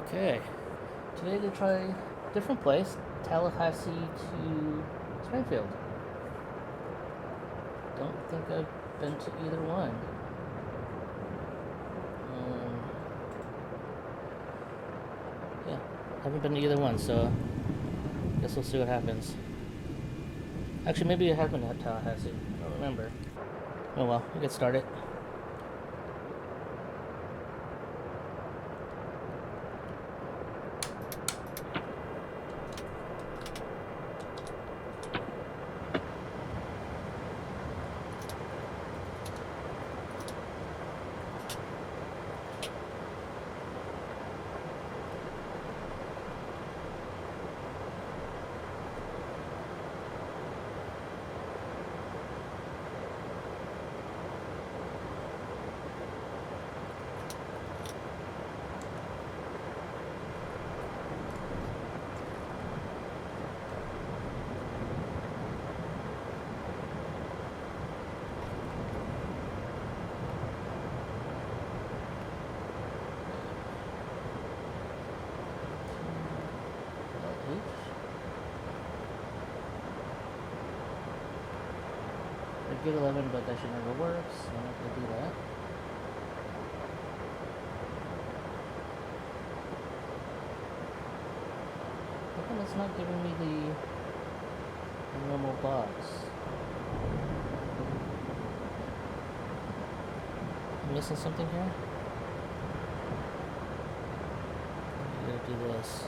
Okay, today to try a different place, Tallahassee to Springfield. Don't think I've been to either one. Yeah, haven't been to either one, so guess we'll see what happens. Actually, maybe it happened at Tallahassee. I don't remember. Oh well, we'll get started. Get 11, but that should never work, so I'm not going to do that. How come it's not giving me the normal box? I'm missing something here? I gotta do this.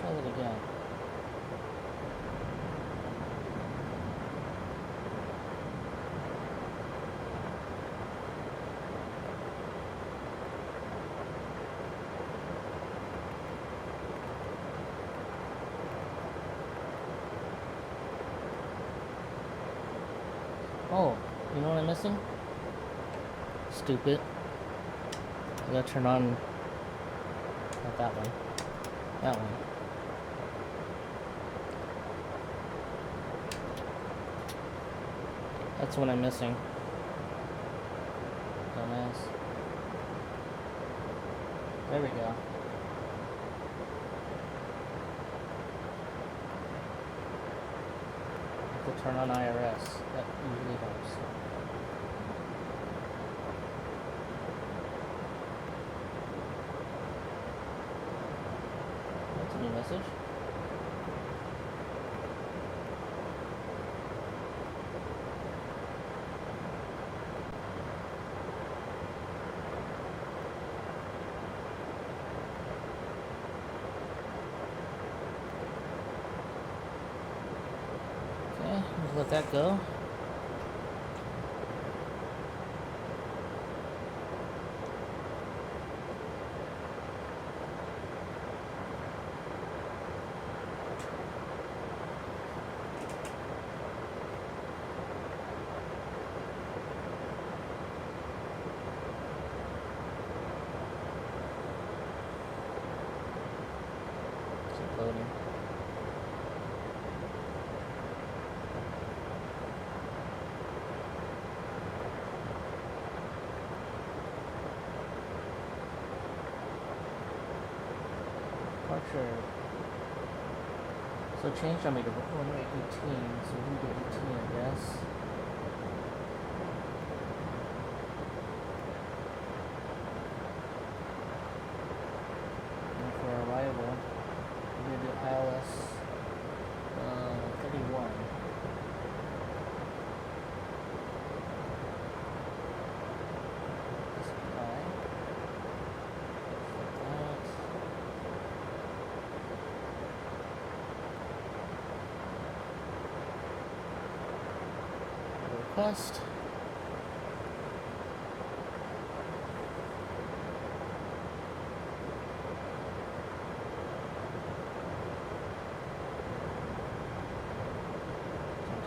Try that again. Oh, you know what I'm missing? Stupid. I gotta turn on, not that one, that one. That's what I'm missing. Dumbass. There we go. To turn on IRS. That usually helps. That's a new message. Let that go. It's loading. Departure. So change on me to runway 18, so we can do 18, I guess. And for arrival, we're going to do ILS 31. Request.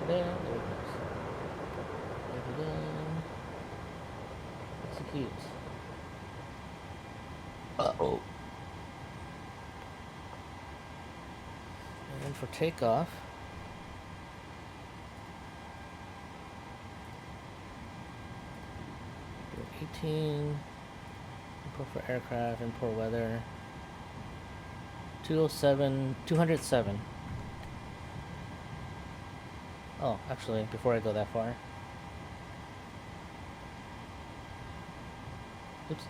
There it goes. Everything. Execute. Uh-oh. And for takeoff, do 18, import for aircraft, import weather, 207, 207. Oh, actually, before I go that far. Oops.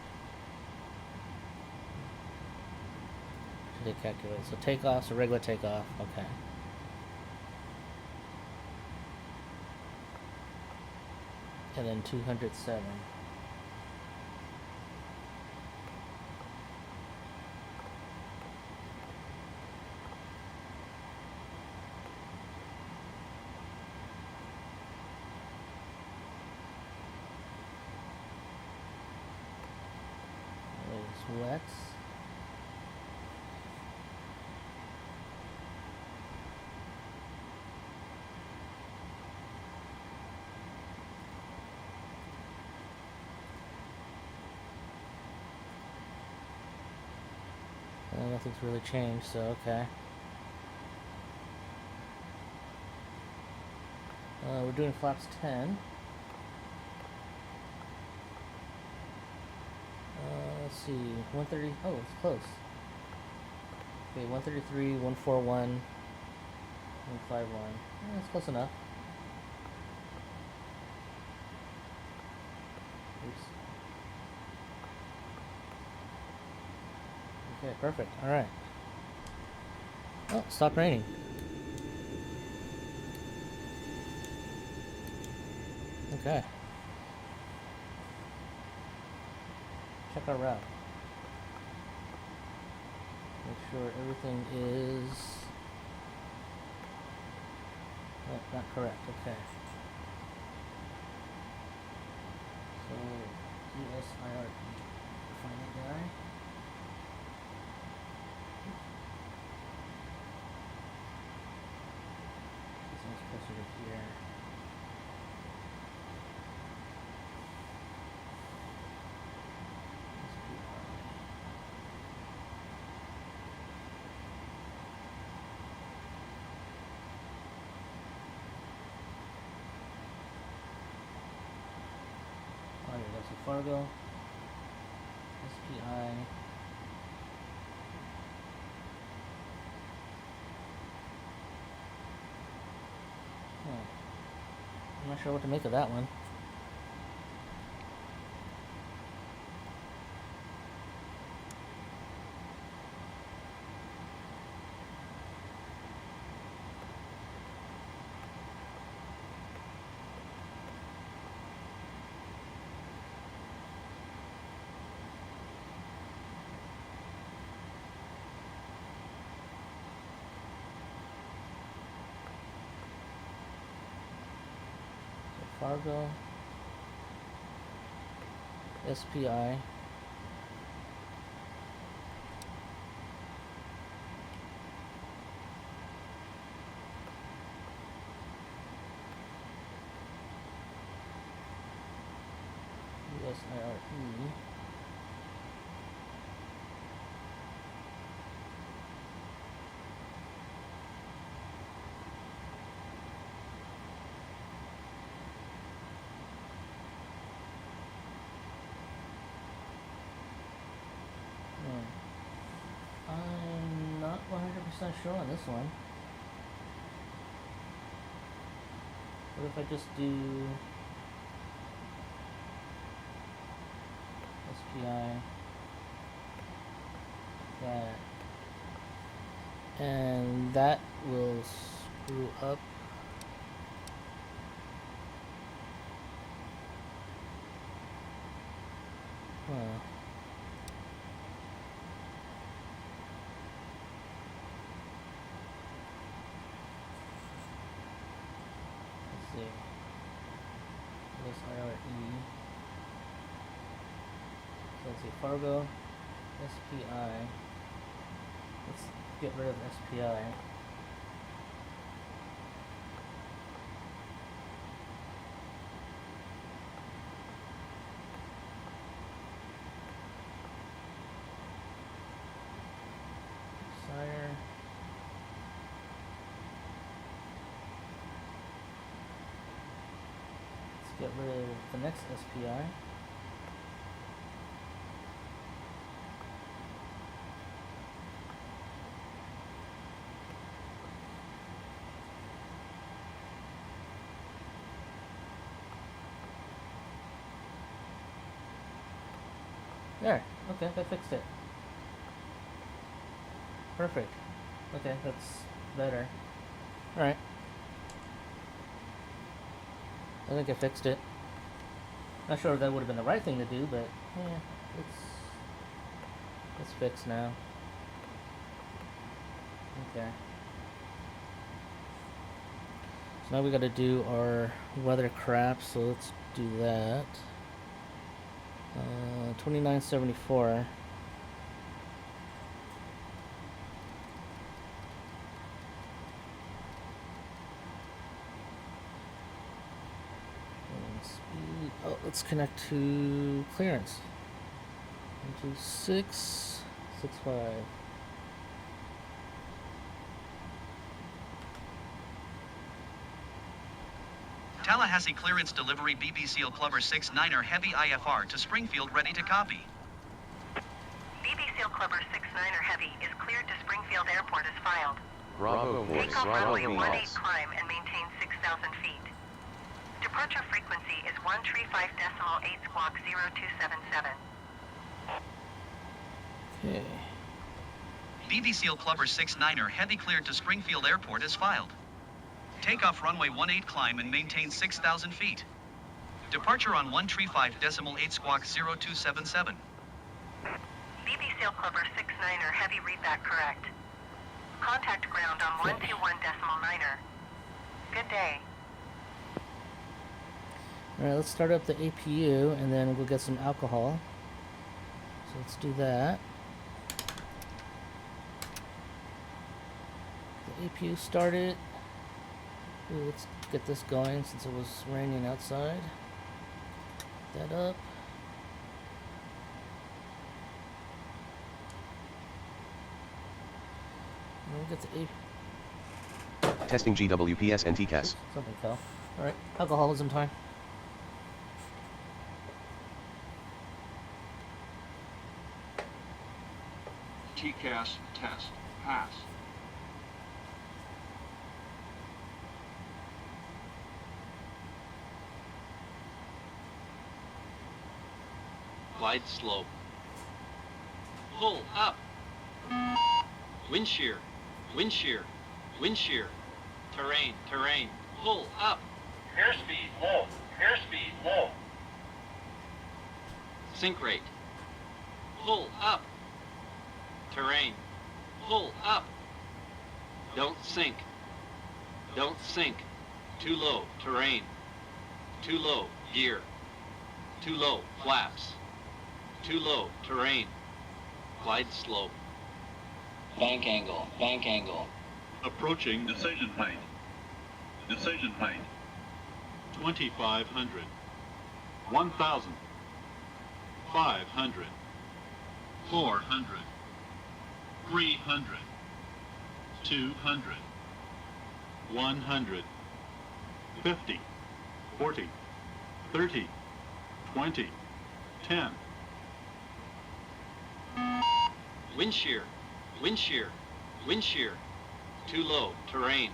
Should I calculate? So takeoff, so regular takeoff, okay. And then 207. Wet. Nothing's really changed, so okay. We're doing flaps 10. Let's see, 130, oh, it's close. Okay, 133, 141, 151. Yeah, that's close enough. Oops. Okay, perfect. Alright. Oh, stopped raining. Okay. Check our route. Make sure everything is not correct. Okay. So ESIRE. Find that guy. This one's closer to here. Fargo, SPI, I'm not sure what to make of that one. Fargo, SPI, USIRE, I'm not 100% sure on this one. What if I just do SPI, that, and that will screw up. Huh. SIRE. So let's see, Fargo, SPI. Let's get rid of SPI. Sire. get rid of the next SPI. There. Okay, I fixed it. Perfect. Okay, that's better. Alright. I think I fixed it. Not sure if that would have been the right thing to do, but yeah, it's fixed now. Okay. So now we gotta do our weather crap, so let's do that. 2974. And speed. Oh, let's connect to clearance. 12665. Tallahassee clearance delivery BB Seal Clubber 69er Heavy IFR to Springfield ready to copy. BB Seal Clubber 69er Heavy is cleared to Springfield Airport as filed. Bravo voice, Take off Bravo runway 18 voice. climb and maintain 6,000 feet. Departure frequency is 135.8 squawk 0277. Okay. BB Seal Clubber 69er Heavy cleared to Springfield Airport as filed. Takeoff runway 18 climb and maintain 6,000 feet. Departure on 135.8 squawk 0277. BB Seal Clubber 69er Heavy readback correct. Contact ground on 121.9er. Good day. Alright, let's start up the APU and then we'll get some alcohol. So let's do that. The APU started. Ooh, let's get this going since it was raining outside. Put that up. And we'll get the APU. Testing GWPS and TCAS. Something fell. Alright, alcoholism time. TCAS test pass. Glide slope. Pull up. Wind shear. Wind shear. Wind shear. Terrain. Terrain. Pull up. Airspeed low. Airspeed low. Sink rate. Pull up. Terrain. Pull up. Don't sink. Don't sink. Too low. Terrain. Too low. Gear. Too low. Flaps. Too low. Terrain. Glide slope. Bank angle. Bank angle. Approaching decision height. Decision height. 2,500. 1,000. 500. 400. 300. 200. 100. 50. 40. 30. 20. 10. Wind shear. Wind shear. Wind shear. Too low. Terrain.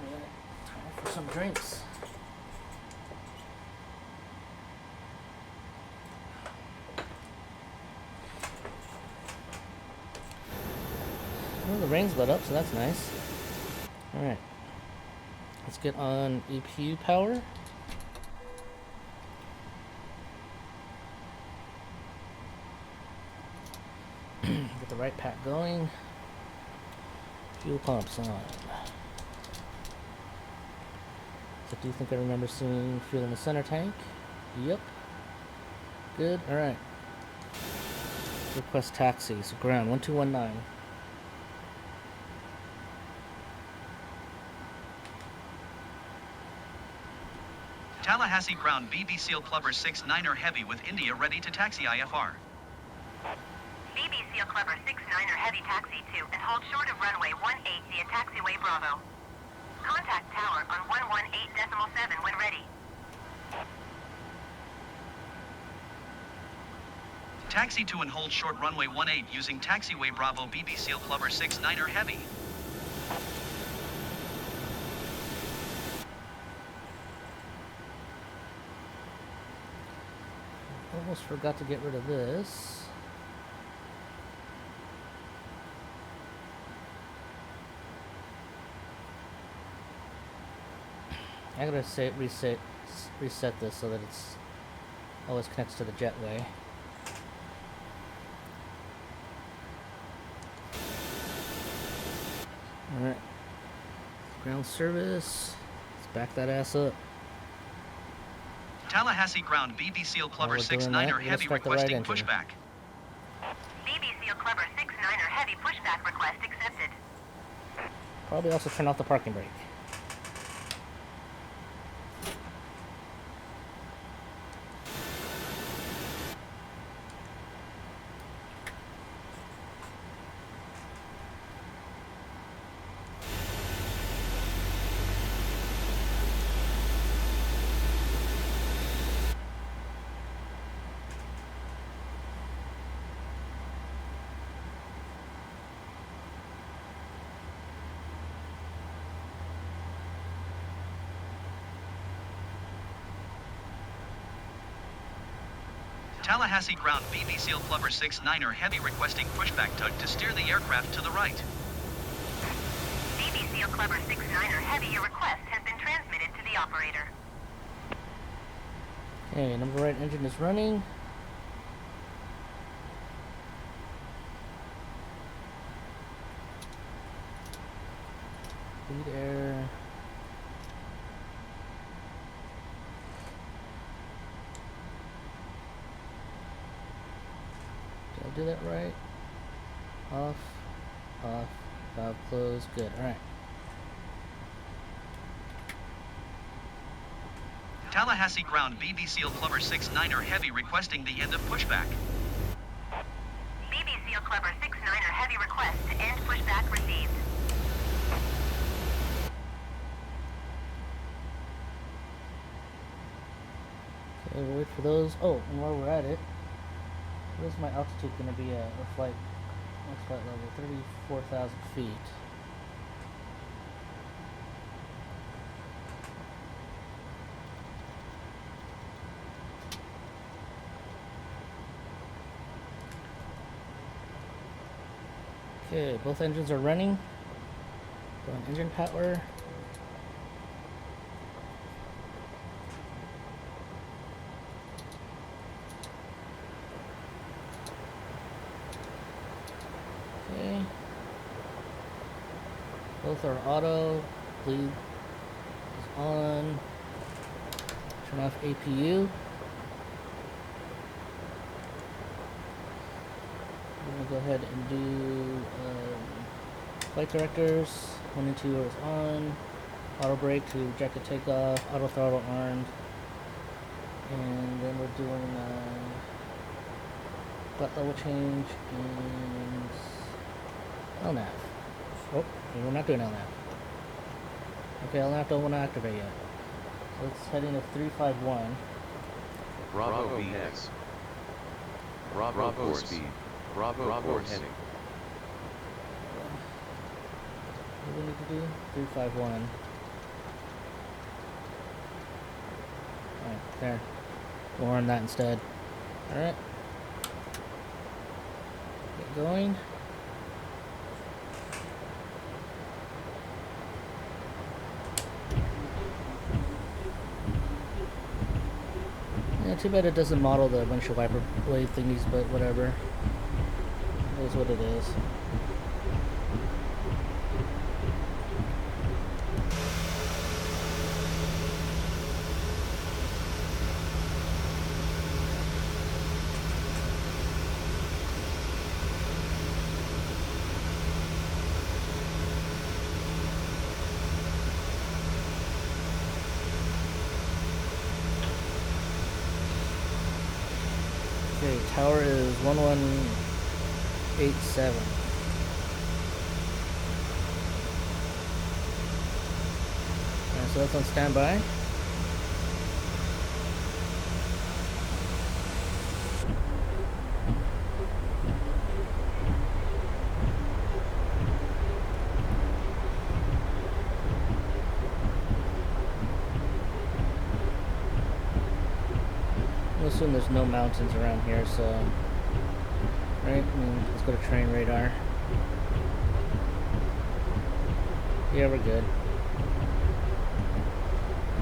Alright, time for some drinks. Well, the rain's let up, so that's nice. Alright. Let's get on EPU power. Get the right pack going. Fuel pumps on. I do think I remember seeing fuel in the center tank. Yep. Good. Alright. Request taxi. So ground 1219. Tallahassee ground BB Seal Clubber 6-9er Heavy with India ready to taxi IFR. BB Seal Clubber 6-9er Heavy taxi to and hold short of runway 18 via taxiway Bravo. Contact tower on 118.7 when ready. Taxi to and hold short runway 18 using taxiway Bravo BB Seal Clubber 6-9er Heavy. Almost forgot to get rid of this. I gotta reset this so that it's always connects to the jetway. Alright. Ground service. Let's back that ass up. Tallahassee ground BB Seal Clubber we're doing 6-9er that, we gotta Heavy start the right requesting engine. pushback. BB Seal Clubber 6-9er Heavy pushback request accepted. Probably also turn off the parking brake. Tallahassee ground BB Seal Clubber 6-9er Heavy requesting pushback tug to steer the aircraft to the right. BB Seal Clubber 6-9er Heavy, your request has been transmitted to the operator. Okay, number right engine is running. Lead air. Did I do that right? Off, off, valve closed. Good. All right. Tallahassee ground BB Seal Clubber 6-9er Heavy requesting the end of pushback. BB Seal Clubber 6-9er Heavy request to end pushback received. Okay, we'll wait for those. Oh, and while we're at it, what is my altitude going to be at? Or flight, next flight level, 34,000 feet. Okay, both engines are running. Going engine power. Okay. Both are auto. Bleed is on. Turn off APU. I'm gonna go ahead and do flight directors. 1 and 2 is on. Auto brake to jacket takeoff. Auto throttle armed. And then we're doing butt level change and LNAV. Oh, we're not doing LNAV. Okay, LNAV don't want to activate yet. So let's head into 351. Bravo VX. Bravo course speed. Bravo course heading. What do we need to do? 351. Alright, there. We'll run that instead. Alright. Get going. Yeah, too bad it doesn't model the windshield wiper blade thingies, but whatever. It is what it is. tower is 1187. Alright, so that's on standby. I'll assume there's no mountains around here, so right. Let's go to train radar. Yeah, we're good.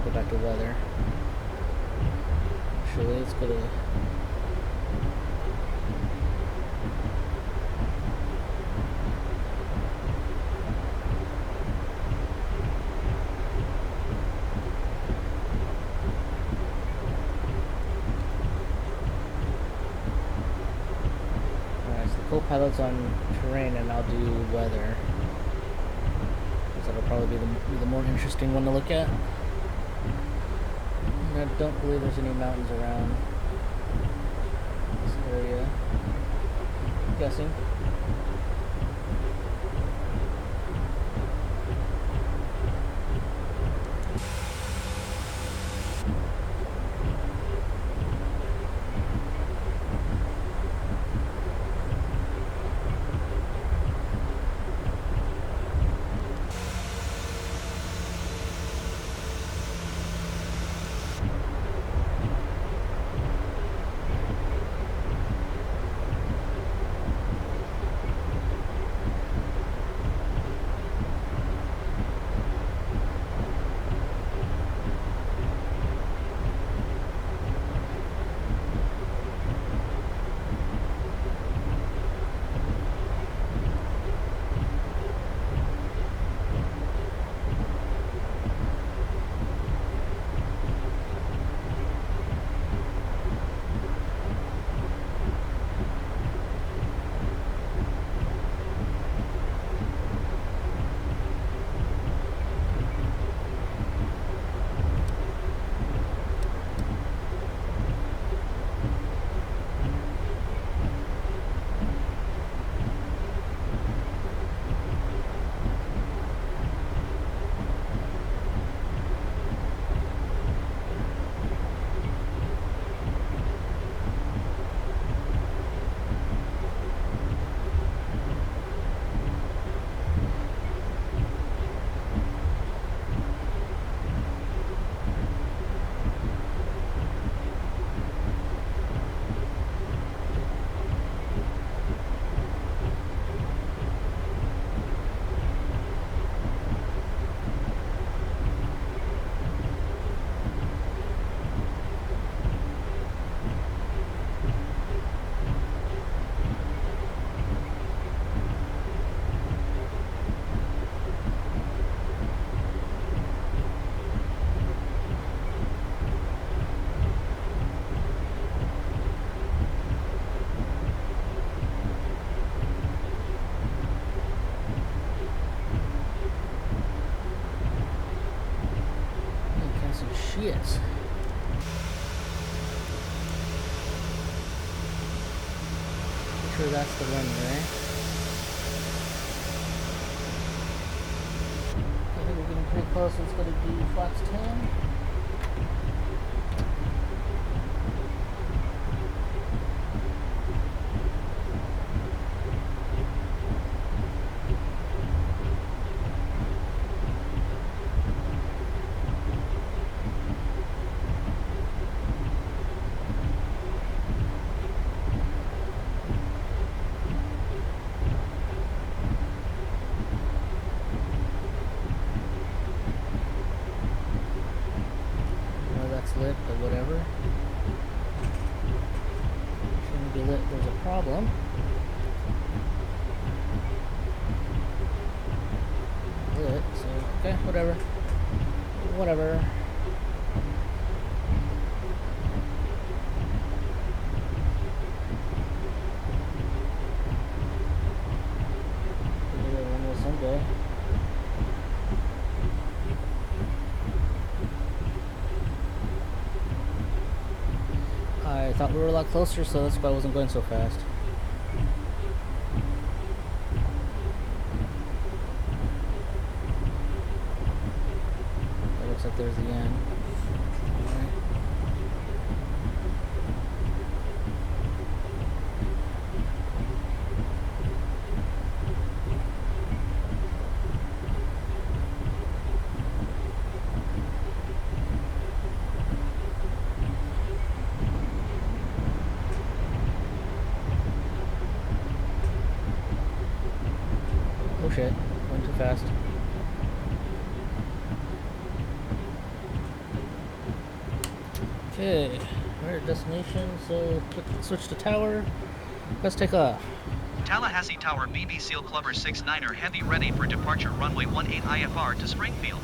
Go back to weather. Actually, let's go to co-pilot's on terrain, and I'll do weather, because that'll probably be the more interesting one to look at. And I don't believe there's any mountains around this area. I'm guessing. Shit. Sure, that's the runway. I think we're getting pretty close. It's going to be Fox 10. Lit, but whatever. Shouldn't be lit, there's a problem. Lit, so okay, whatever. Whatever. Maybe one will someday. I thought we were a lot closer, so that's why I wasn't going so fast. It looks like there's the end. Alright. Oh shit, went too fast. Okay, we're at destination, so click switch to tower. Let's take off. Tallahassee Tower BB SEAL Clubber 69er Heavy ready for departure runway 18 IFR to Springfield.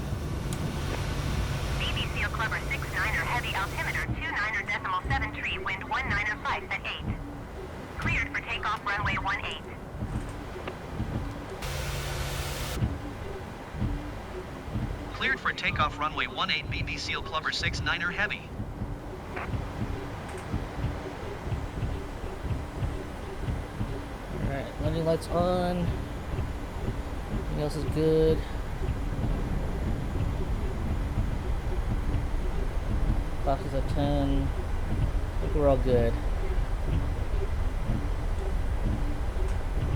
BB SEAL Clubber 69er Heavy altimeter 29.73, wind 19.5 at 8. Cleared for takeoff runway 18. Cleared for takeoff runway 18 BB SEAL Clubber 69er Heavy. Alright, landing lights on. Everything else is good. Clock is at 10. I think we're all good.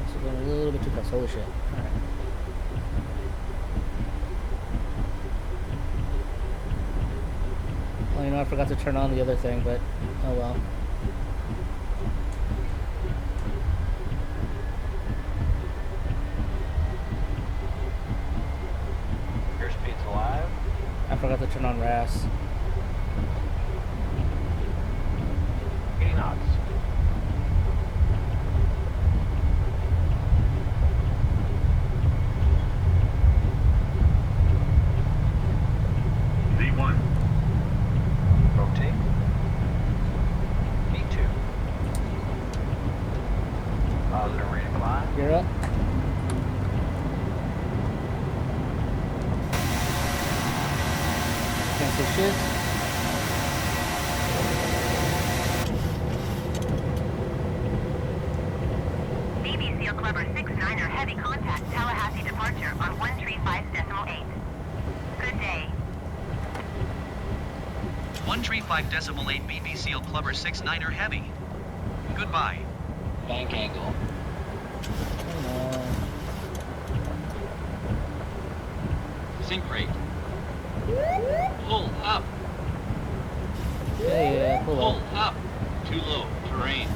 So we're going a little bit too fast. Holy shit. Alright. Well, you know, I forgot to turn on the other thing, but oh well. Airspeed's alive. I forgot to turn on RAAS. 80 knots. V1. Rotate. V2. Positive rate of climb. Gear up. Can't say shit. BB SEAL Clubber 69er Heavy contact Tallahassee departure on 135.8. Good day. 135.8 BB SEAL Clubber 69er Heavy. Goodbye. Bank angle. Come on. Sync rate. Pull up. Yeah, pull Pull up. up. Too low. Terrain.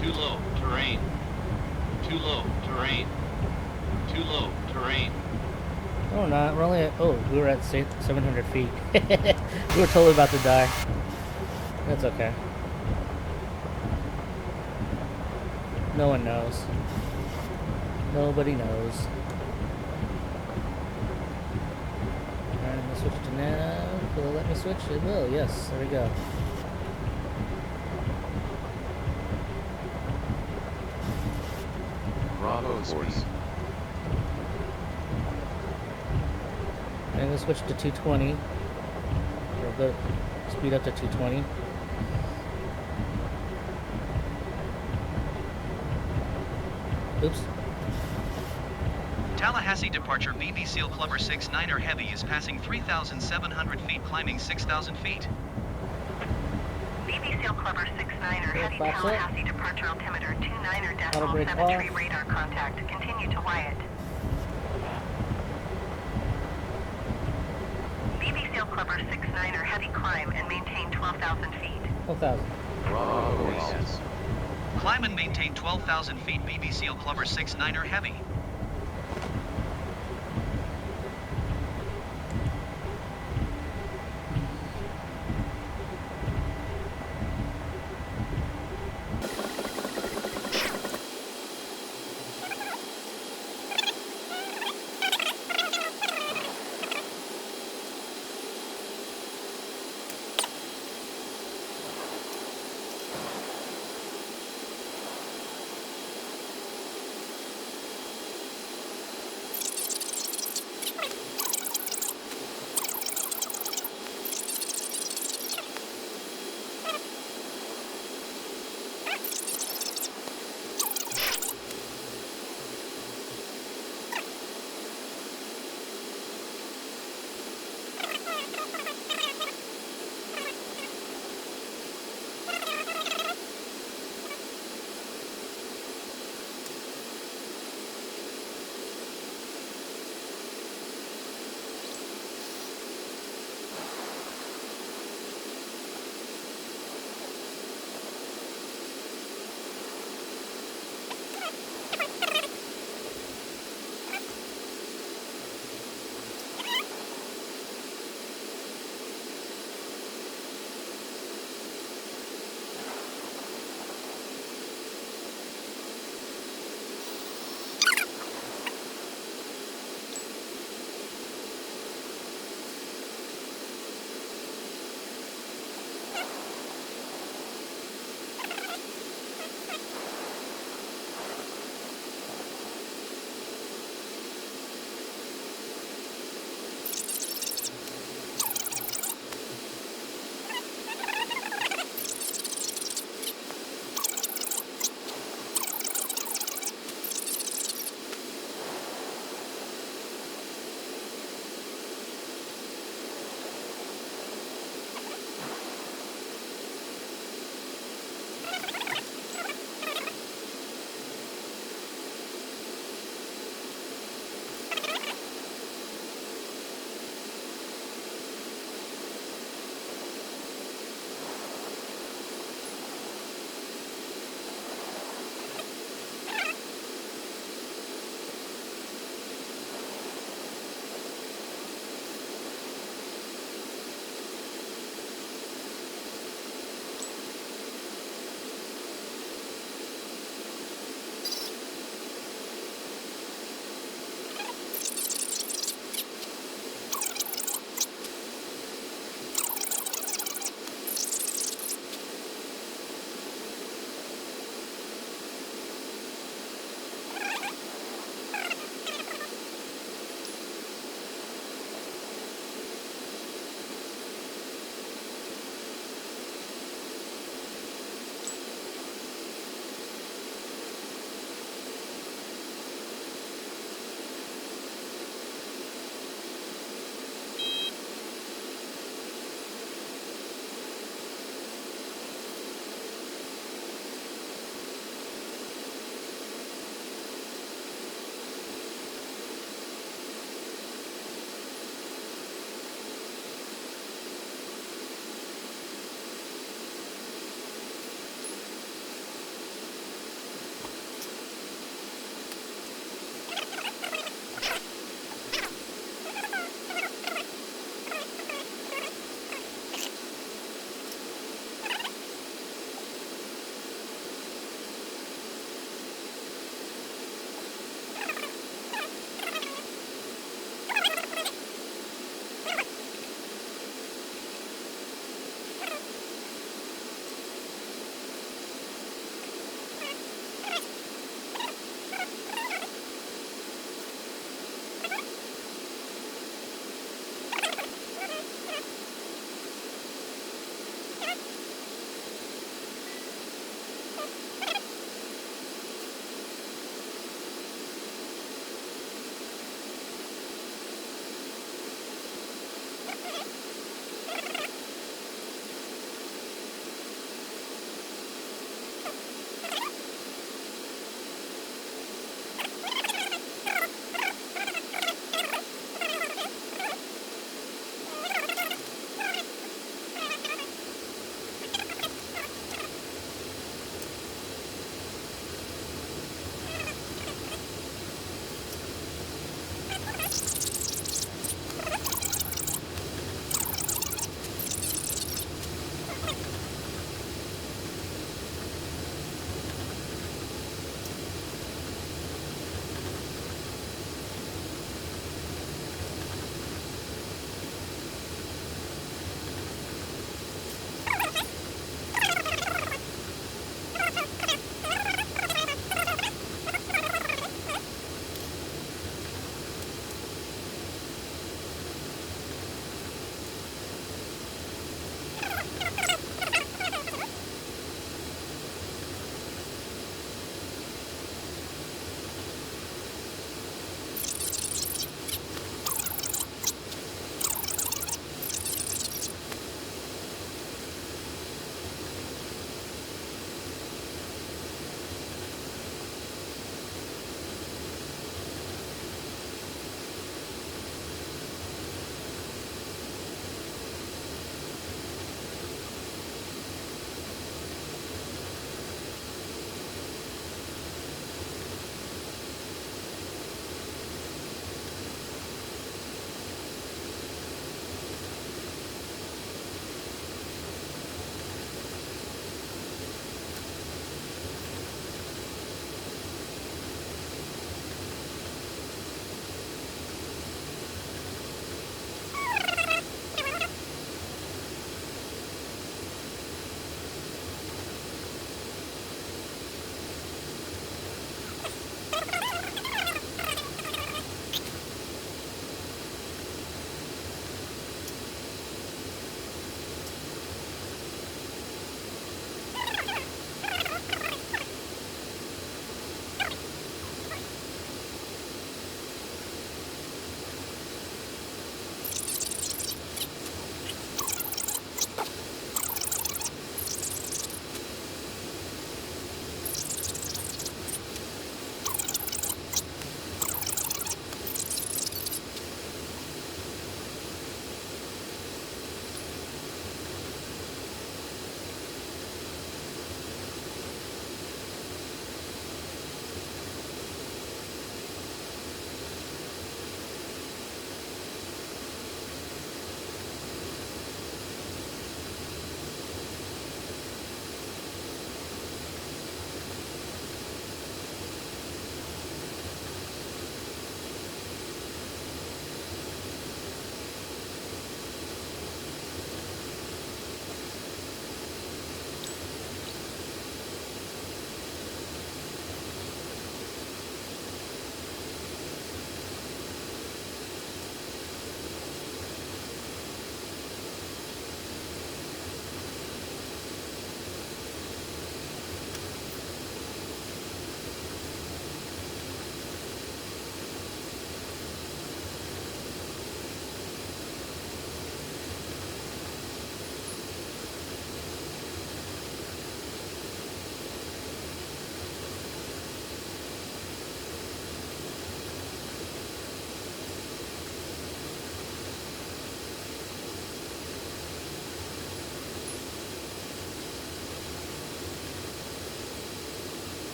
Too low. Terrain. Too low. Terrain. Too low. Terrain. No, we're not. We're only at, oh, we were at 700 feet. We were totally about to die. That's okay. No one knows. Nobody knows. Alright, I'm gonna switch to nav. Will it let me switch? It will, yes. There we go. Bravo speed. I'm gonna switch to 220. We'll go speed up to 220. Oops. Tallahassee departure BB SEAL Clubber 69er Heavy is passing 3,700 feet, climbing 6,000 feet. BB SEAL Clubber 69er Heavy flaps up. Tallahassee departure altimeter Auto brake 29.73, off. radar contact. Continue to Wyatt. BB SEAL Clubber 69er Heavy climb and maintain 12,000 feet. 12,000. Bravo RAAS. Climb and maintain 12,000 feet BB SEAL Clubber 69er Heavy.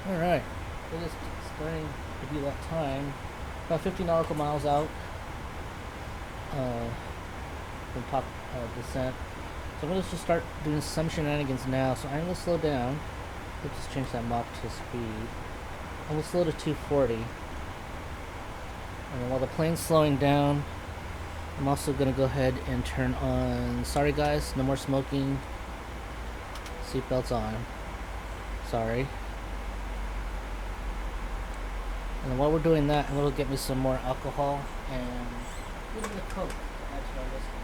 Alright, it is starting to be that time. About 50 nautical miles out from top descent. So I'm going to just start doing some shenanigans now. So I'm going to slow down. Let's just change that Mach to speed. I'm going to slow to 240. And then while the plane's slowing down, I'm also going to go ahead and turn on... Sorry guys, no more smoking. Seatbelts on. Sorry. And while we're doing that, I'm going to get me some more alcohol and a little bit of Coke. That's my whiskey.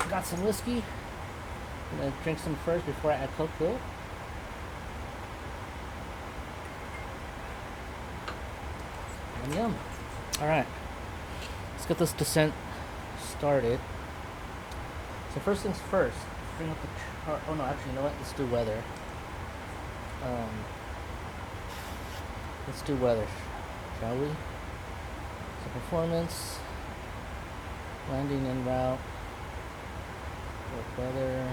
Got some whiskey. I'm gonna drink some first before I add Coke to it. Yum yum. Alright. Let's get this descent started. So first things first, bring up the chart. Oh no, actually, you know what? Let's do weather. Let's do weather, shall we? So performance, landing en route. Weather,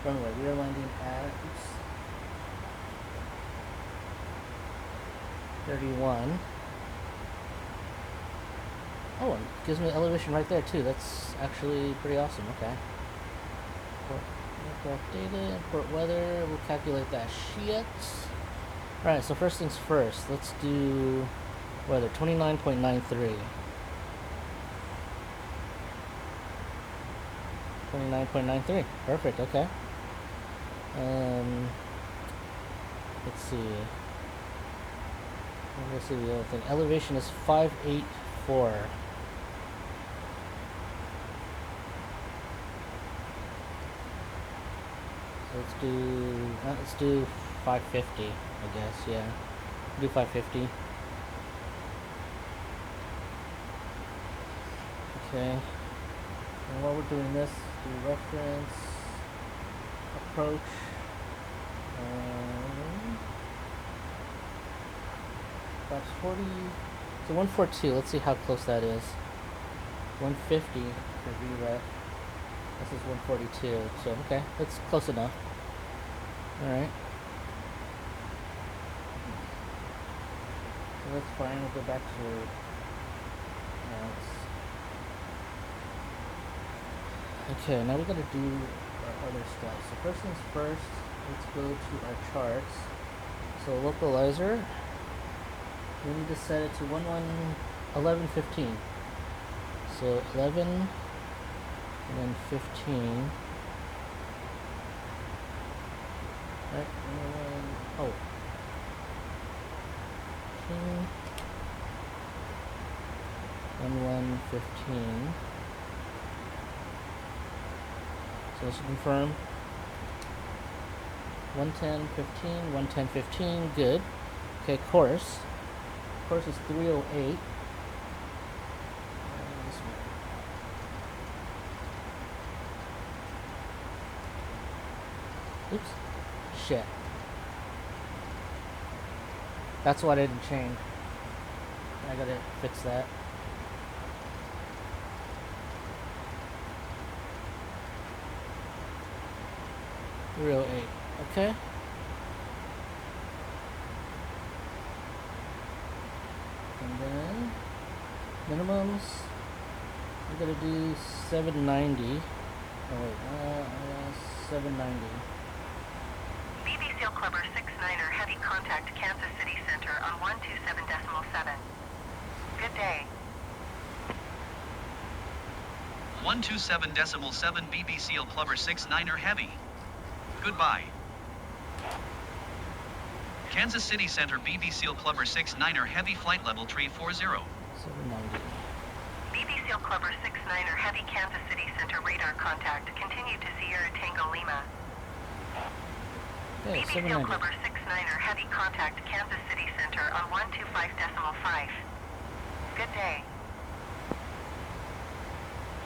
runway, we are landing at 31. Oh, it gives me elevation right there too. That's actually pretty awesome. Okay. Aircraft data, import weather, we'll calculate that shit. Alright, so first things first, let's do weather, 29.93. 29.93. Perfect, okay. Let's see. Let's see the other thing. Elevation is 584. So let's do 550, I guess, yeah. Do 550. Okay. And while we're doing this, do reference, approach, that's 40, so 142, let's see how close that is. 150 for VREF, this is 142, so okay, that's close enough. Alright. So that's fine, we'll go back to, okay, now we gotta do our other stuff. So first things first, let's go to our charts. So localizer, we need to set it to 11:15. So 11 and then 15. Right, oh. 15. So let's confirm. 110.15, 110.15, good. Okay, course. Course is 308. Oops. Shit. That's why I didn't change. I gotta fix that. Real 8. Okay. And then minimums. We gotta do 790. Oh wait, 790. BB Seal Clubber 69er heavy contact Kansas City Center on 127.7. Good day. 127.7 BB Seal Clubber 6-9er Heavy. Goodbye. Kansas City Center BB Seal Clubber 6-9er Heavy Flight Level 340. 790. BB Seal Clubber 6-9er Heavy Kansas City Center radar contact. Continue to Sierra Tango Lima. Okay, BB Seal 790. Clubber 6-9er Heavy contact Kansas City Center on 125.5. Good day.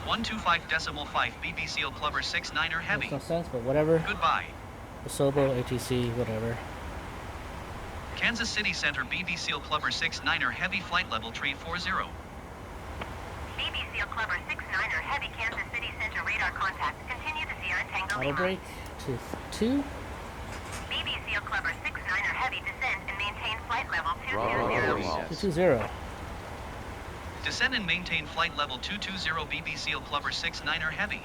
125.5 BB Seal Clubber 6-9er Heavy. Makes no sense, but whatever. Goodbye. Osobo, ATC, whatever. Kansas City Center BB Seal Clubber 6-9er Heavy Flight Level 340. BB Seal Clubber 6-9er Heavy Kansas City Center radar contact. Continue to Sierra Tango Auto Lima. brake to 2. BB Seal Clubber 6-9er Heavy descend and maintain flight level Throttle 220. 220. Descend and maintain flight level 220 BB Seal Clubber 6-9er Heavy.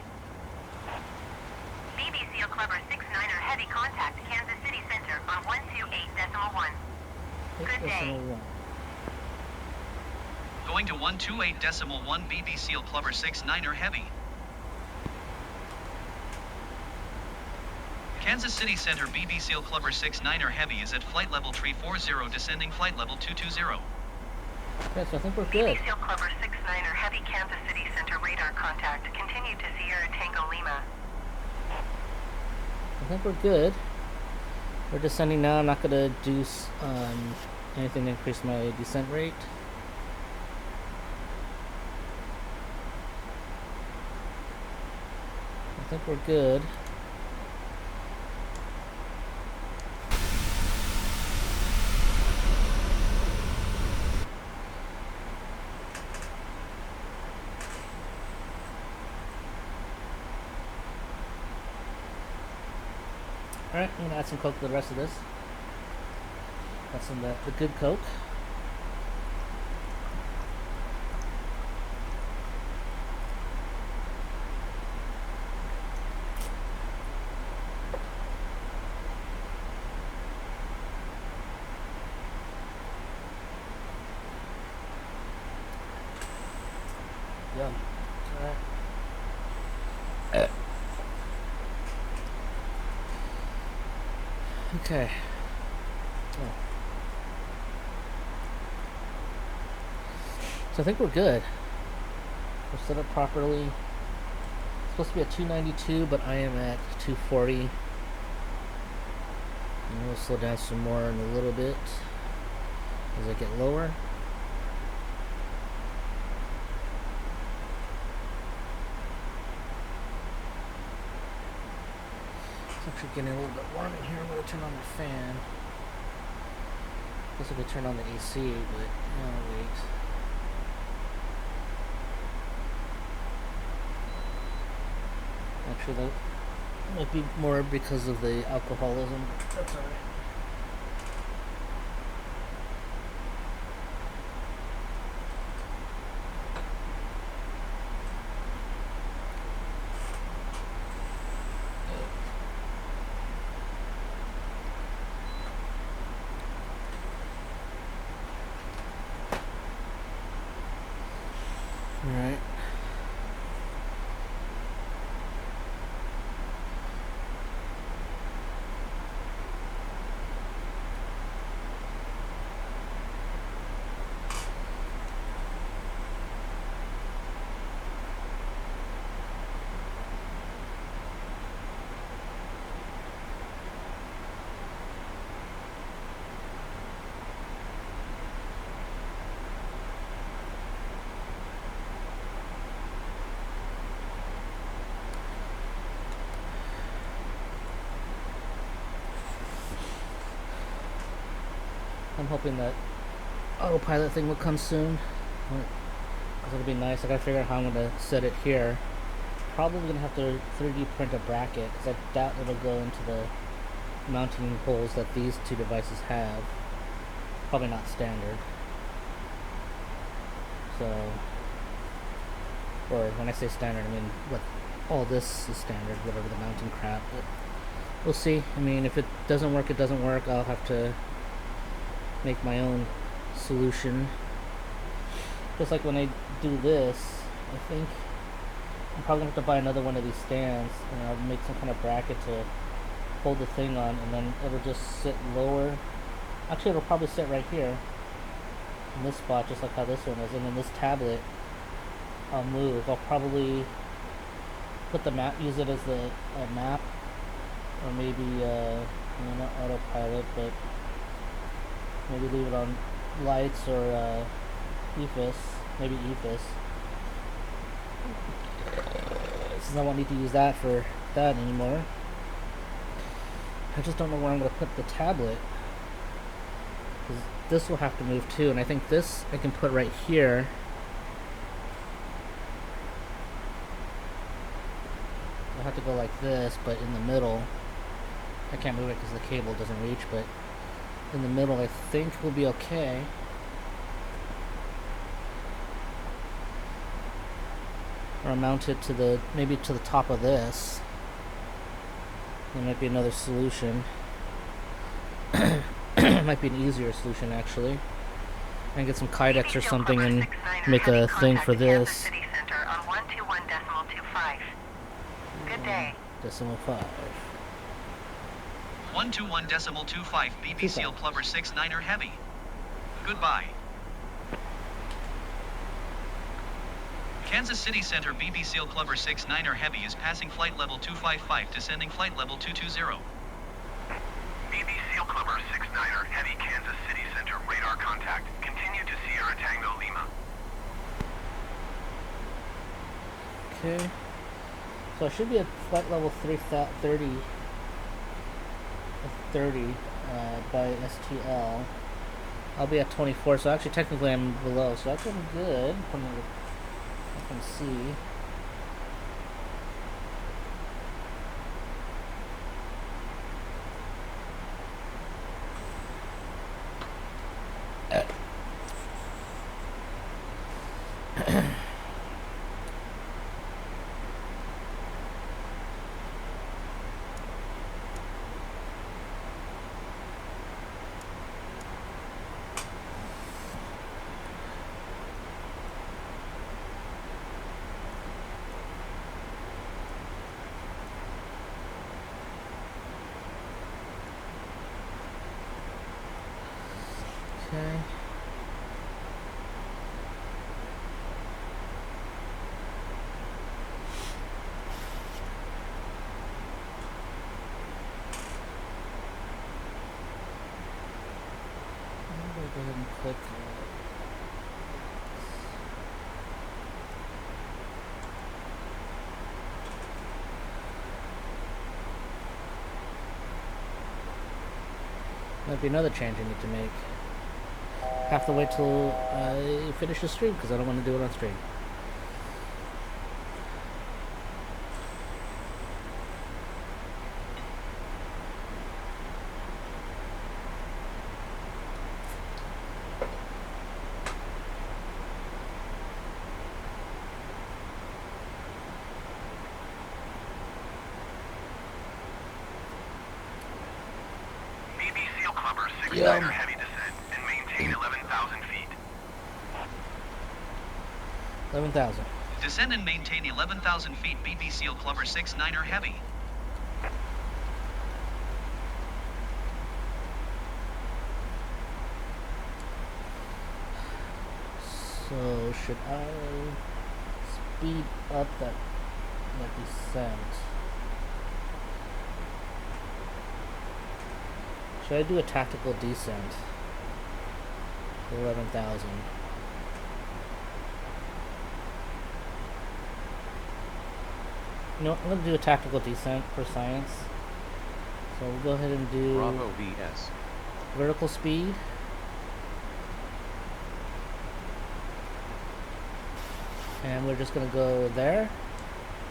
BB Seal Clubber 6-9er Heavy contact Kansas City Center on 128.1. Good day. Going to 128.1 BB Seal Clubber 6-9er Heavy. Kansas City Center BB Seal Clubber 6-9er Heavy is at flight level 340, descending flight level 220. Okay, so I think we're good. BB Seal Clubber 6-9er Heavy Kansas City Center radar contact. Continue to Sierra Tango Lima. I think we're good. We're descending now. I'm not going to do anything to increase my descent rate. I think we're good. Alright, I'm going to add some Coke to the rest of this. Got some of the good Coke. Yum. Alright. Okay. Oh. So I think we're good. We're set up properly. It's supposed to be at 292, but I am at 240. And we'll slow down some more in a little bit as I get lower. It's actually getting a little bit warm in here. I'm going to turn on the fan. I guess I could turn on the AC, but no, wait. Actually, that might be more because of the alcoholism. That's alright. Alright. I'm hoping that autopilot thing will come soon. It'll be nice. I gotta figure out how I'm gonna set it here. Probably gonna have to 3D print a bracket because I doubt it'll go into the mounting holes that these two devices have. Probably not standard. So, or when I say standard, I mean what all this is standard, whatever the mounting crap. But we'll see. I mean, if it doesn't work, it doesn't work. I'll have to make my own solution. Just like when I do this, I think I'm probably gonna have to buy another one of these stands, and I'll make some kind of bracket to hold the thing on, and then it'll just sit lower. Actually, it'll probably sit right here in this spot, just like how this one is. And then this tablet, I'll move. I'll probably put the map, use it as the map, or maybe not autopilot, but maybe leave it on lights or EFS, maybe EFS. Since I won't need to use that for that anymore. I just don't know where I'm going to put the tablet. Because this will have to move too, and I think this I can put right here. I'll have to go like this, but in the middle. I can't move it because the cable doesn't reach, but in the middle I think will be okay. Or mount it to the, maybe to the top of this. There might be another solution. It might be an easier solution actually. I can get some Kydex or something and make a thing for this. City Center on 121.25. Good day. Decimal 5. 121.25 BB Seal Plover 69er Heavy. Goodbye. Kansas City Center BB Seal Plover 69er Heavy is passing flight level 255, descending flight level 220. BB Seal Clubber 69er Heavy Kansas City Center radar contact. Continue to Sierra Tango Lima. Okay. So I should be at flight level 30 by STL. I'll be at 24, so actually technically I'm below, so that's pretty good from what I can see. Okay. I'm gonna go ahead and click. Might be another change I need to make. Have to wait till I finish the stream because I don't want to do it on stream. BB Seal Clubber 69er Heavy descent and maintain 11,000 feet. 11,000. Descend and maintain 11,000 feet BB Seal Plover 69er Heavy. So should I speed up that descent? Should I do a tactical descent? 11,000. You know what, I'm going to do a tactical descent for science. So we'll go ahead and do Bravo VS. vertical speed. And we're just going to go there.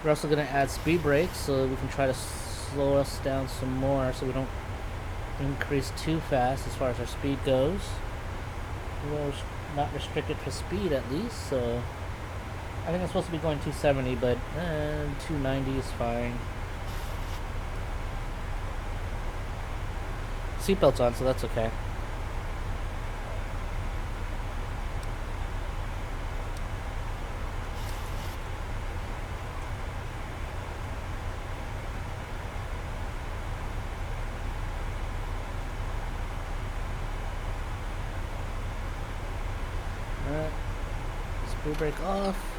We're also going to add speed brakes so we can try to slow us down some more so we don't increase too fast as far as our speed goes. We're not restricted for speed at least, so I think I'm supposed to be going 270, but 290 is fine. Seatbelt's on, so that's okay. Alright. Speed brake off.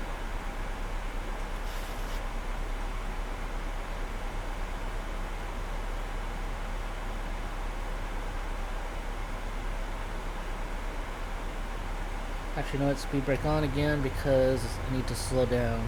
Actually, no, it's speed brake on again because I need to slow down.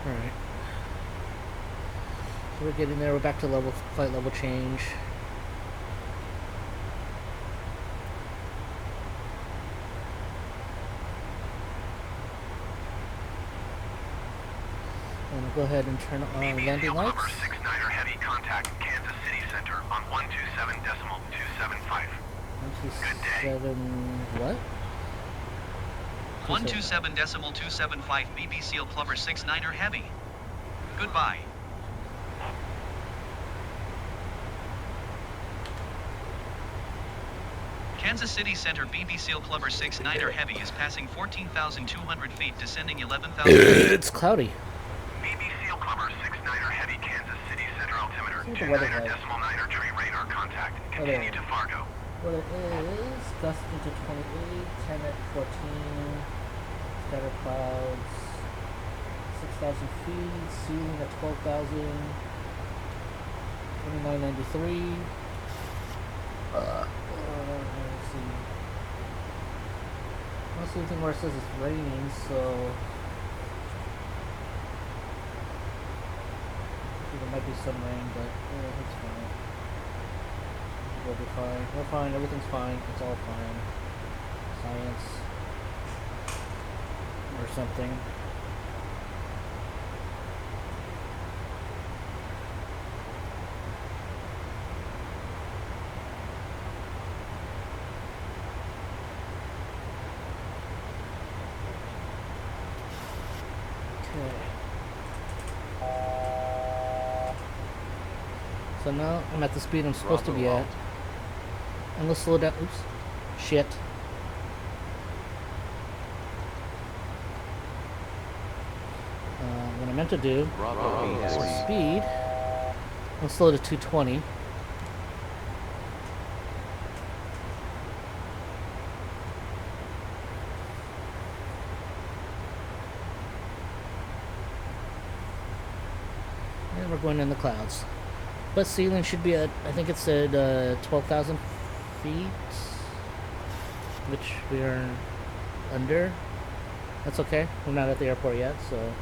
Alright. So we're getting there, we're back to flight level change. And we'll go ahead and turn on landing lights. 69er Heavy, contact Kansas City Center on 127.275. 127 what? 127.275 BB Seal Clubber 69er Heavy. Goodbye. Kansas City Center BB Seal Clubber 69er Heavy is passing 14,200 feet, descending 11,000 feet. It's cloudy. BB Seal Clubber 69er Heavy, Kansas City Center altimeter What's the weather 29er like? decimal 9er tree radar contact. Continue to Fargo. What it is, gust into 28, 10 at 14, scattered clouds, 6,000 feet, ceiling at 12,000, 2993. Let's see. Most of the thing where it says it's raining, so there might be some rain, but it's fine. We'll be fine. We're fine. Everything's fine. It's all fine. Science. Or something. So now I'm at the speed I'm supposed to be at. And let's slow down. Oops. Shit. What I meant to do was speed. Let's slow to 220. And we're going in the clouds. But ceiling should be at, I think it's at 12,000 feet, which we are under. That's okay. We're not at the airport yet, so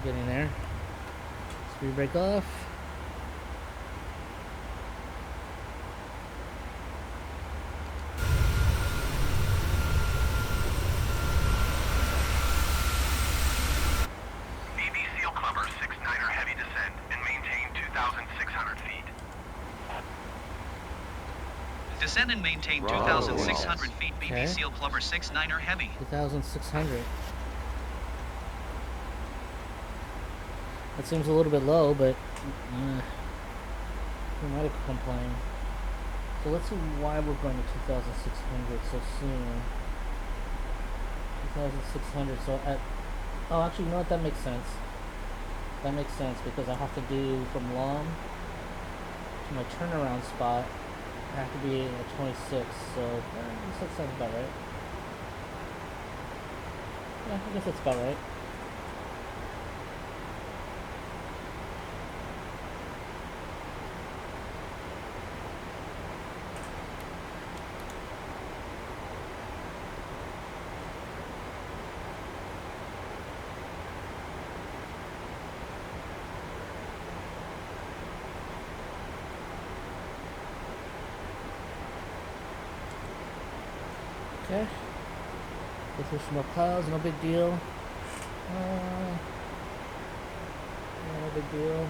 getting there. Speed brake off. Descend and maintain 2,600 feet BB Okay. Seal Clubber 69er Heavy. 2,600. That seems a little bit low, but we might have complained. So let's see why we're going to 2,600 so soon. 2,600. So at oh, actually, you know what? That makes sense. That makes sense because I have to do from long to my turnaround spot. I have to be at 26, so that sounds about right. Yeah, I guess that's about right. Okay. Go through some more clouds, no big deal. No big deal.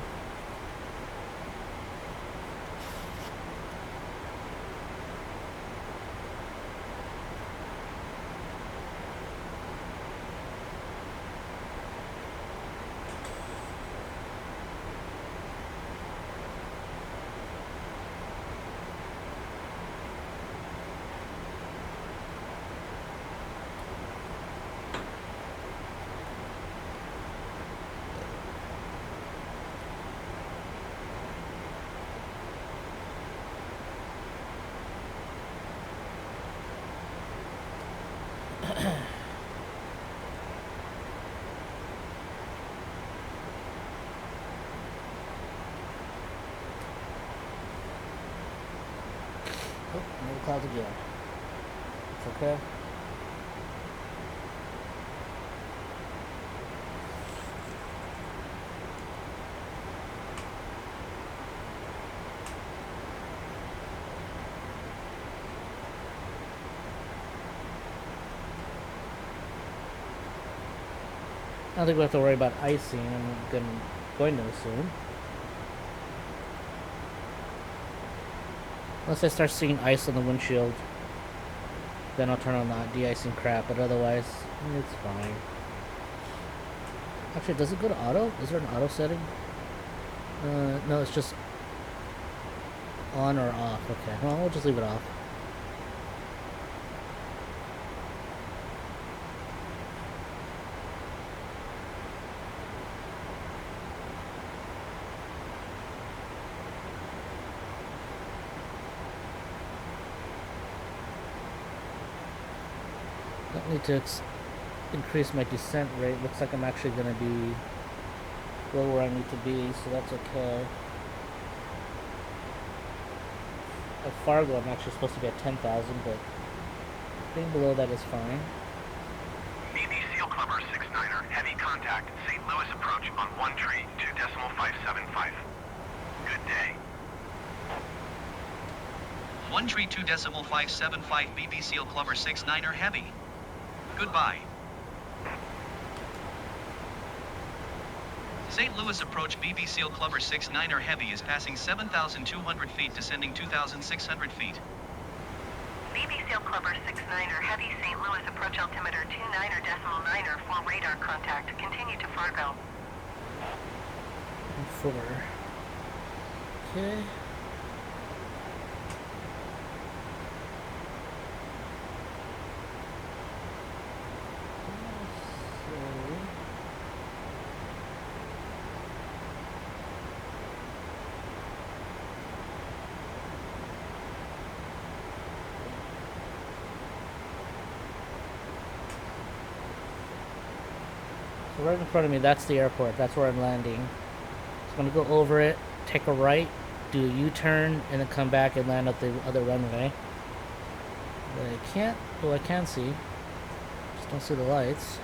Oh, no clouds again. It's okay. I don't think we have to worry about icing. I'm going to assume. Unless I start seeing ice on the windshield, then I'll turn on that de-icing crap, but otherwise, it's fine. Actually, does it go to auto? Is there an auto setting? No, it's just on or off. Okay, well, we'll just leave it off. Don't need to increase my descent rate. Looks like I'm actually going to be below where I need to be, so that's okay. At Fargo, I'm actually supposed to be at 10,000, but being below that is fine. BB Seal Clubber 69er, heavy contact, St. Louis approach on 1 tree, 2.575. Good day. 1 tree 2.575 BB Seal Clubber 69er heavy. Goodbye. St. Louis approach BB Seal Clubber 69er heavy is passing 7,200 feet, descending 2,600 feet. BB Seal Clubber 69er, heavy St. Louis approach altimeter 29.9er for radar contact. Continue to Fargo. 4. Okay. So right in front of me, that's the airport. That's where I'm landing. So I'm going to go over it, take a right, do a U-turn, and then come back and land at the other runway. But I can't, well, I can see. Just don't see the lights.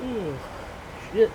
Ooh, shit.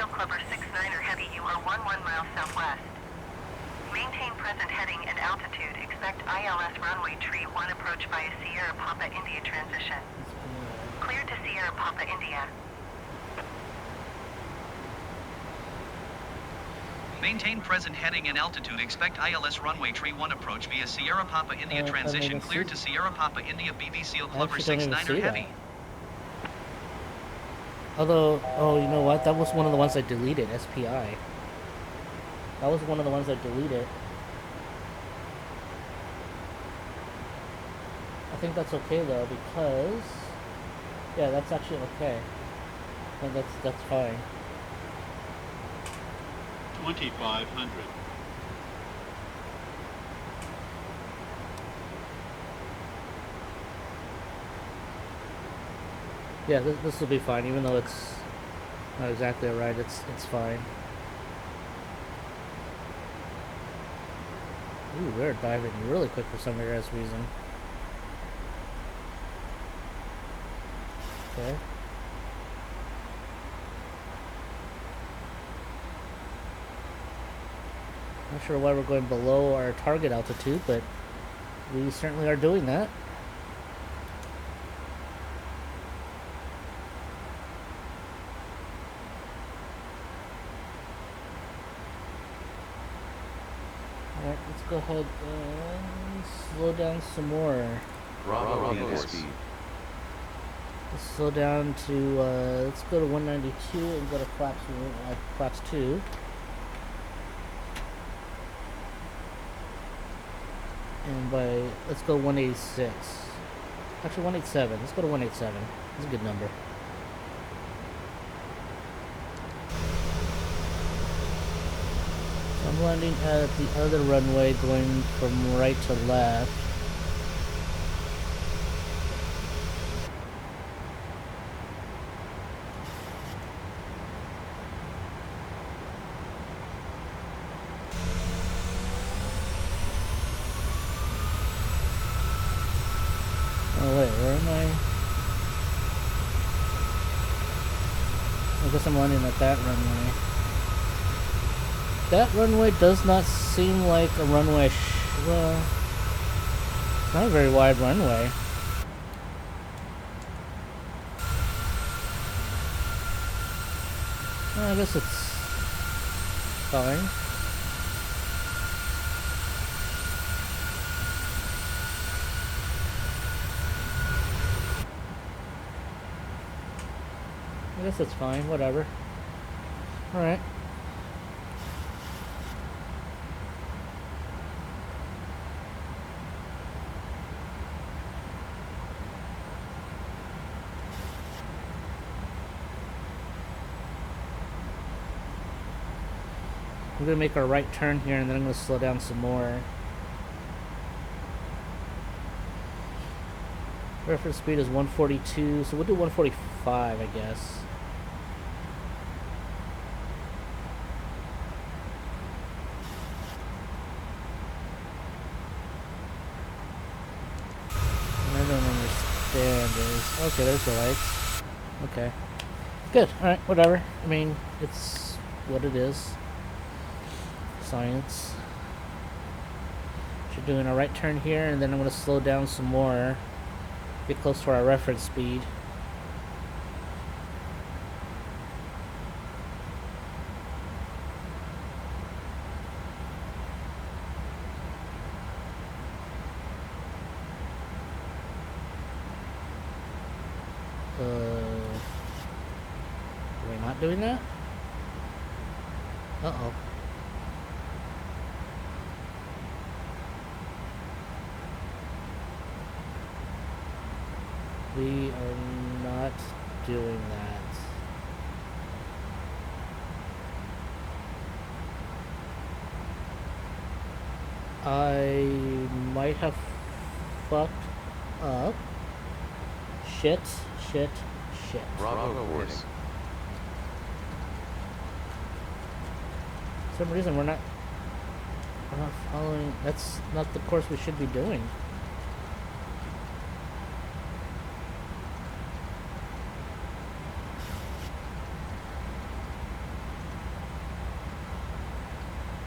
Seal Clubber 69er Heavy, you are 11 miles southwest. Maintain present heading and altitude. Expect ILS runway tree 1 approach via Sierra Papa India transition. Cleared to Sierra Papa India. Maintain present heading and altitude. Expect ILS runway tree 1 approach via Sierra Papa India transition. Cleared to Sierra Papa India BB Seal Clubber 69er Heavy. Although, oh, you know what? That was one of the ones I deleted, SPI. That was one of the ones I deleted. I think that's okay though, because yeah, that's actually okay. I think that's fine. 2,500. Yeah, this will be fine, even though it's not exactly right. It's fine. Ooh, we're diving really quick for some weird ass reason. Okay. Not sure why we're going below our target altitude, but we certainly are doing that. Alright, let's go ahead and slow down some more. Bravo speed. Let's slow down to, let's go to 192 and go to flaps 2. And let's go 186. Actually, 187. Let's go to 187. That's a good number. So I'm landing at the other runway, going from right to left. Oh wait, where am I? I guess I'm landing at that runway. That runway does not seem like a runway. Well, it's not a very wide runway. Well, I guess it's fine. I guess it's fine, whatever. Alright. I'm gonna make our right turn here and then I'm gonna slow down some more. Reference speed is 142, so we'll do 145, I guess. I don't understand this. Okay, there's the lights. Okay. Good, alright, whatever. I mean, it's what it is. Science. We're doing a right turn here, and then I'm going to slow down some more. Get close to our reference speed. Are we not doing that? Uh-oh. We are not doing that. I might have fucked up. Shit. Bravo course. For some reason we're not following. That's not the course we should be doing.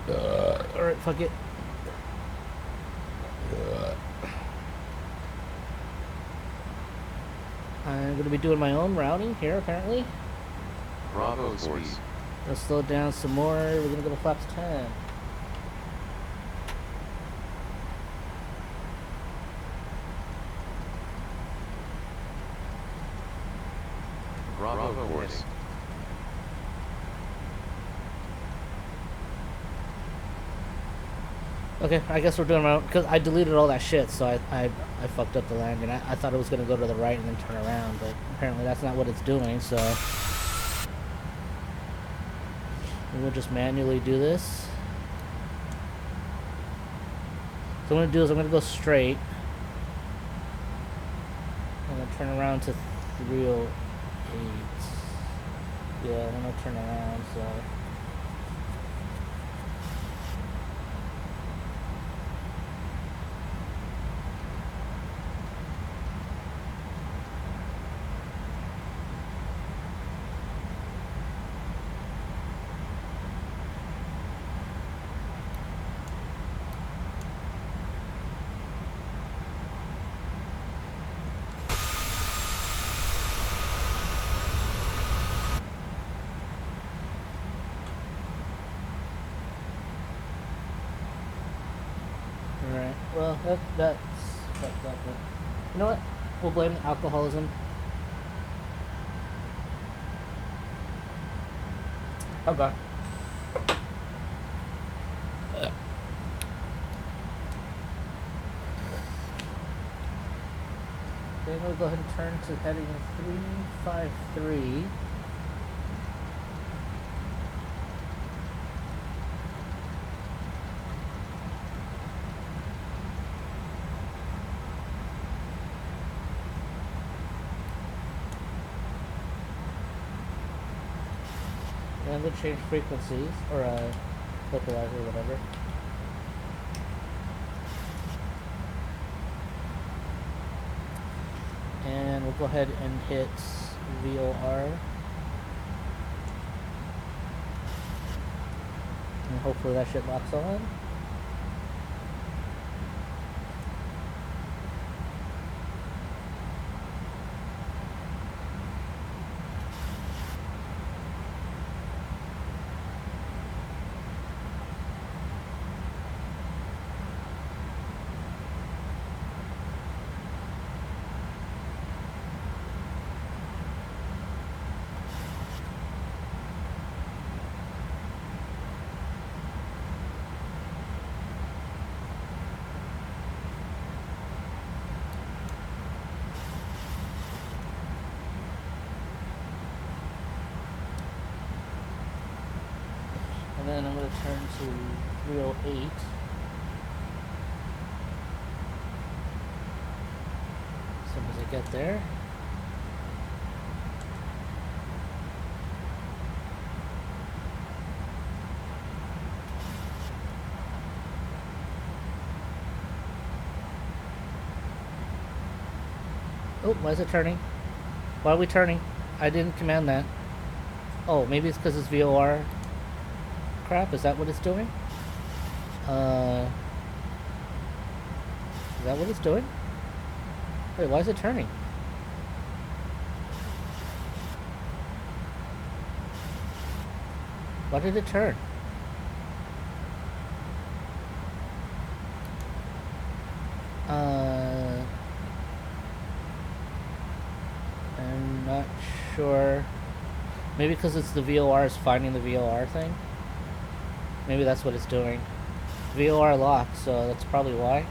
Alright, fuck it. I'm gonna be doing my own routing here, apparently. Bravo speed. Let's slow down some more. We're gonna go to flaps 10. Bravo course. Okay, I guess we're doing my own, because I deleted all that shit, so I fucked up the landing. I thought it was gonna go to the right and then turn around, but apparently that's not what it's doing, so we'll just manually do this. So what I'm gonna do is I'm gonna go straight. I'm gonna turn around to 308. Yeah, I'm gonna turn around, so. Alright, well, that's fucked up, but you know what? We'll blame the alcoholism. Oh god. Okay, we'll go ahead and turn to heading 353. And I'm gonna change frequencies, or localizer, or whatever. And we'll go ahead and hit VOR. And hopefully that shit locks on. And then I'm going to turn to 308. As soon as I get there. Oh, why is it turning? Why are we turning? I didn't command that. Oh, maybe it's because it's VOR. Crap, is that what it's doing? Is that what it's doing? Wait, why is it turning? Why did it turn? I'm not sure. Maybe because it's the VOR is finding the VOR thing? Maybe that's what it's doing. VOR locked, so that's probably why.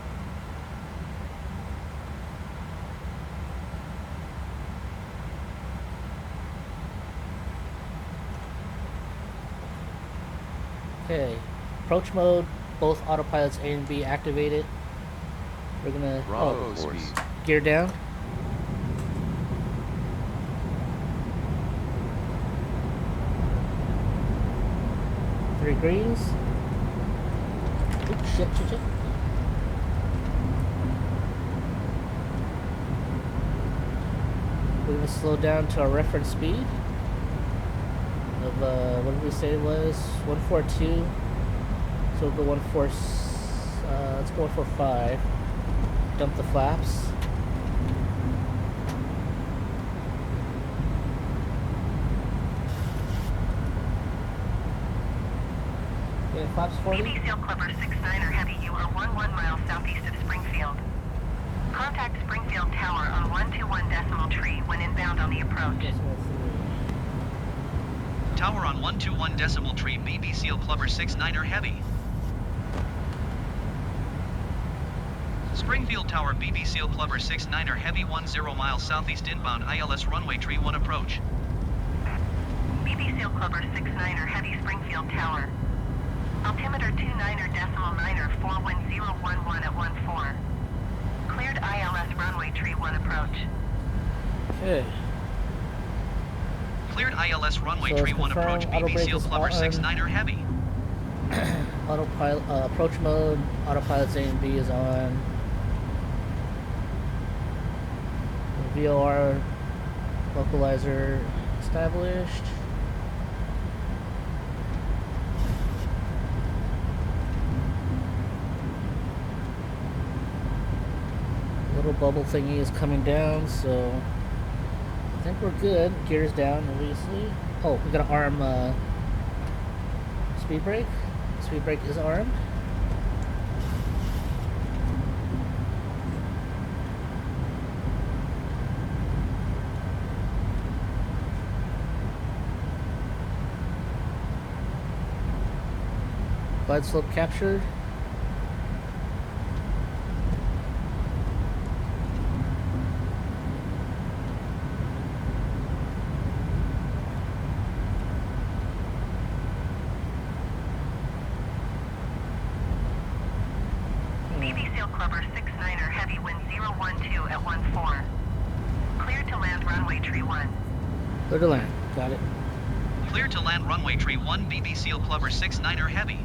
Okay. Approach mode, both autopilots A and B activated. We're gonna Bravo speed. gear down. Three greens. Oops, shit. We're gonna slow down to our reference speed of what did we say it was? 142. So we'll go 1-4. Let's go 1-4-5. Dump the flaps. Okay, flaps 40. BB Seal Clubber 6-9er Heavy, you are 11 miles southeast of Springfield. Contact Springfield Tower on 121 decimal tree when inbound on the approach. Decimal 3. Tower on 121 decimal tree, BB Seal Clubber 6-9er Heavy. Springfield Tower, BB Seal Clubber 6-9er Heavy, 10 miles southeast inbound ILS runway tree 1 approach. BB Seal Clubber 6-9er Heavy, Springfield Tower. Altimeter 29er decimal 9er 41011 at 14. Cleared ILS runway tree 1 approach. Okay. Cleared ILS runway So tree let's 1 approach, confirm auto BB brake Seal is Clubber on. 6-9er Heavy. Autopilot, approach mode, autopilot A and B is on. VOR localizer established. Little bubble thingy is coming down, so I think we're good. Gears down, obviously. Oh, we got to arm speed brake. Speed brake is armed. Glide slope captured. BB Seal Clubber 6-9er Heavy, wind 012 at 14. Cleared to land runway tree 1. Clear to land. Got it. Clear to land runway tree 1, BB Seal Clubber 6-9er Heavy.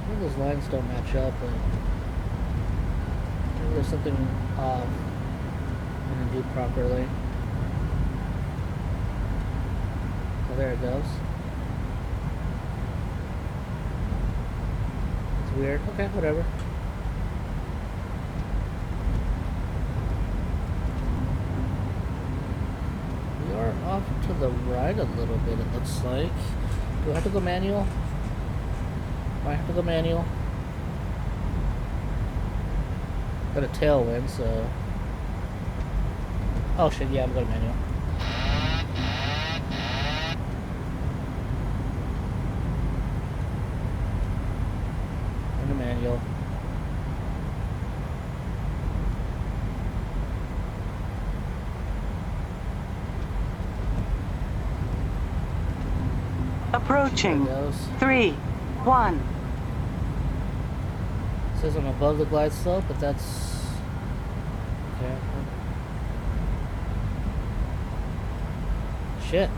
Well, those lines don't match up, but maybe there's something off. I didn't do properly. Oh, there it goes. It's weird. Okay, whatever. We are off to the right a little bit, it looks like. Do I have to go manual? I have to go manual. Got a tailwind, so... Oh shit, yeah, I'm going manual. Into manual. Approaching. There it goes. 3, 1. Says I'm above the glide slope, but that's... Okay. Shit.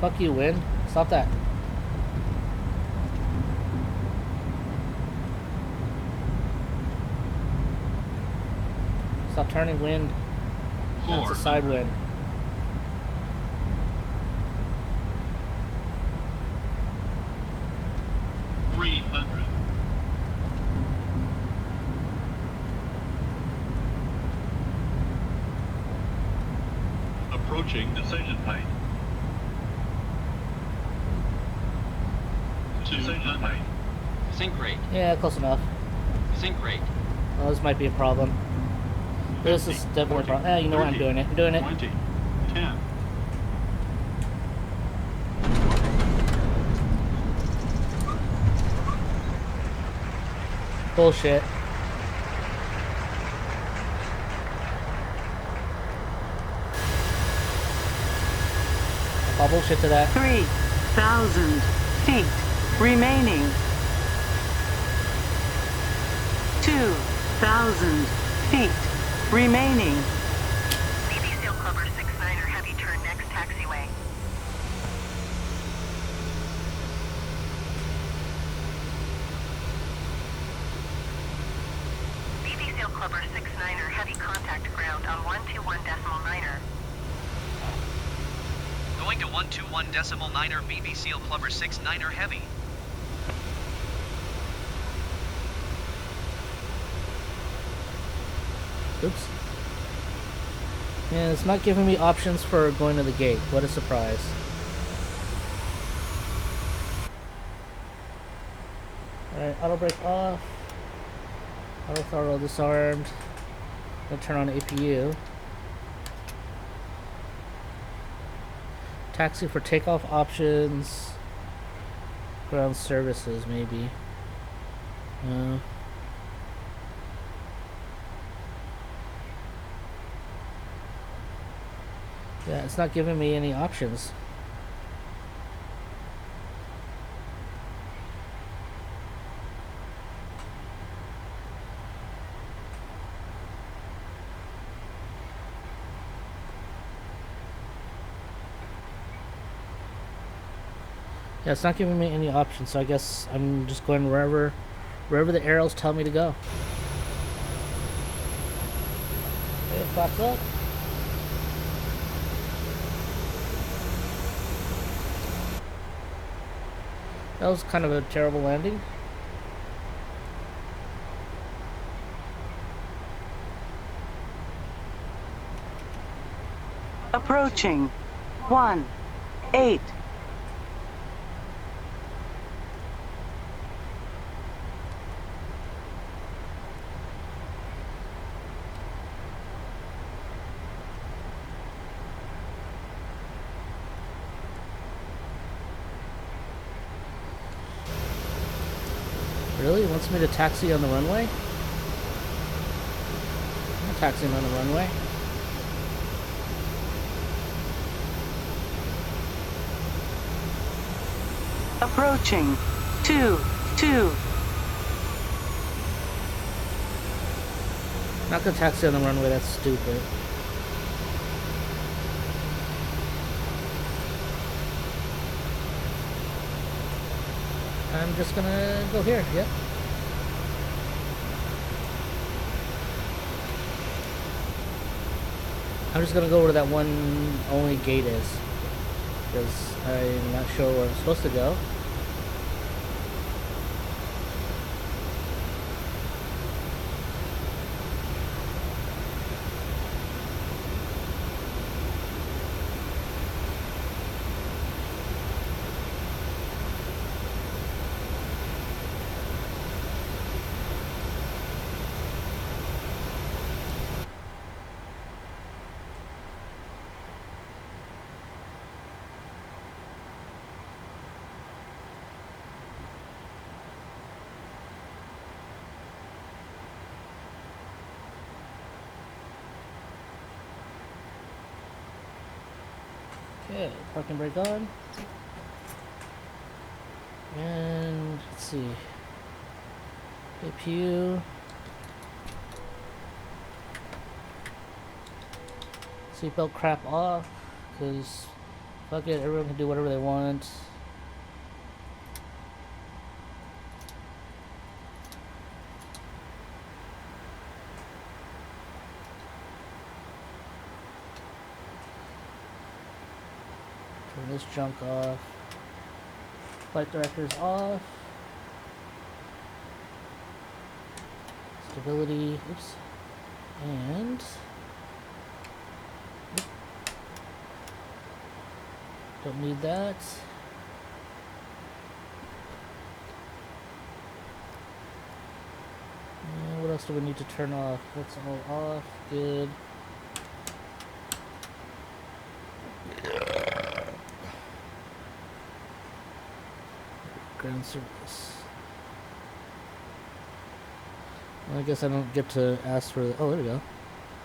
Fuck you, wind. Stop that. Stop turning, wind. That's a side wind. Approaching decision height. Decision height. Sync rate. Yeah, close enough. Sync rate. Oh, this might be a problem. This is definitely a problem. You know what? I'm doing it. I'm doing it. 20, 10. Bullshit. I'll bullshit to that. 3,000 feet remaining. 2,000 feet remaining. BB Seal Clubber 6-9er Heavy, turn next taxiway. BB Seal Clubber 6-9er Heavy, contact ground on 121 decimal 9er. 1.9er BB Seal Clubber 6.9er Heavy. Oops. And it's not giving me options for going to the gate. What a surprise. Alright, auto brake off. Auto throttle disarmed. Gonna turn on APU. Taxi for takeoff options. Ground services, maybe. Yeah, it's not giving me any options. Yeah, it's not giving me any options, so I guess I'm just going wherever the arrows tell me to go. Okay, flaps up. That was kind of a terrible landing. Approaching 1-8. Really? He wants me to taxi on the runway? I'm not taxiing on the runway. Approaching 2-2. Not gonna taxi on the runway, that's stupid. I'm just gonna go here, yep. I'm just gonna go where that one only gate is, because I'm not sure where I'm supposed to go. Okay, parking brake on. And let's see. APU. Seatbelt crap off, because fuck it, everyone can do whatever they want. Turn this junk off. Flight director's off. Stability, oops. And don't need that. And what else do we need to turn off? That's all off. Good. Ground service. Well, I guess I don't get to ask for the... Oh, there we go.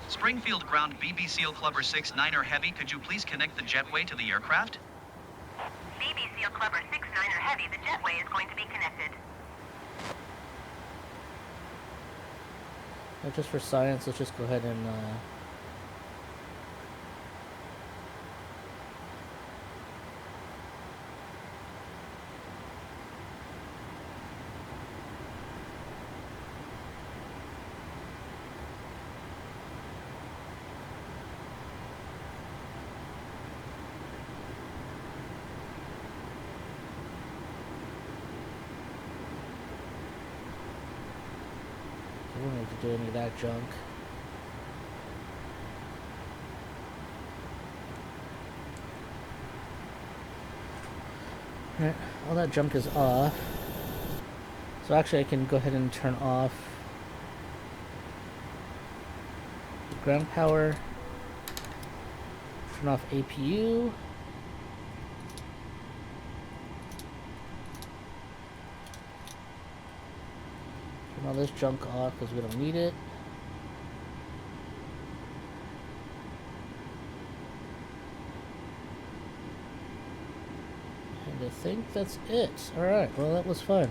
Springfield ground BB Seal Clubber 6.9er Heavy, could you please connect the jetway to the aircraft? BB Seal Clubber 6.9er Heavy, the jetway is going to be connected. Just for science, let's just go ahead and don't need to do any of that junk. Alright, all that junk is off. So actually I can go ahead and turn off the ground power, turn off APU, turn all this junk off because we don't need it. And I think that's it. Alright, well that was fun.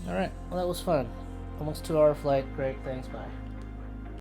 Alright, well that was fun. Almost 2-hour flight. Great, thanks, bye.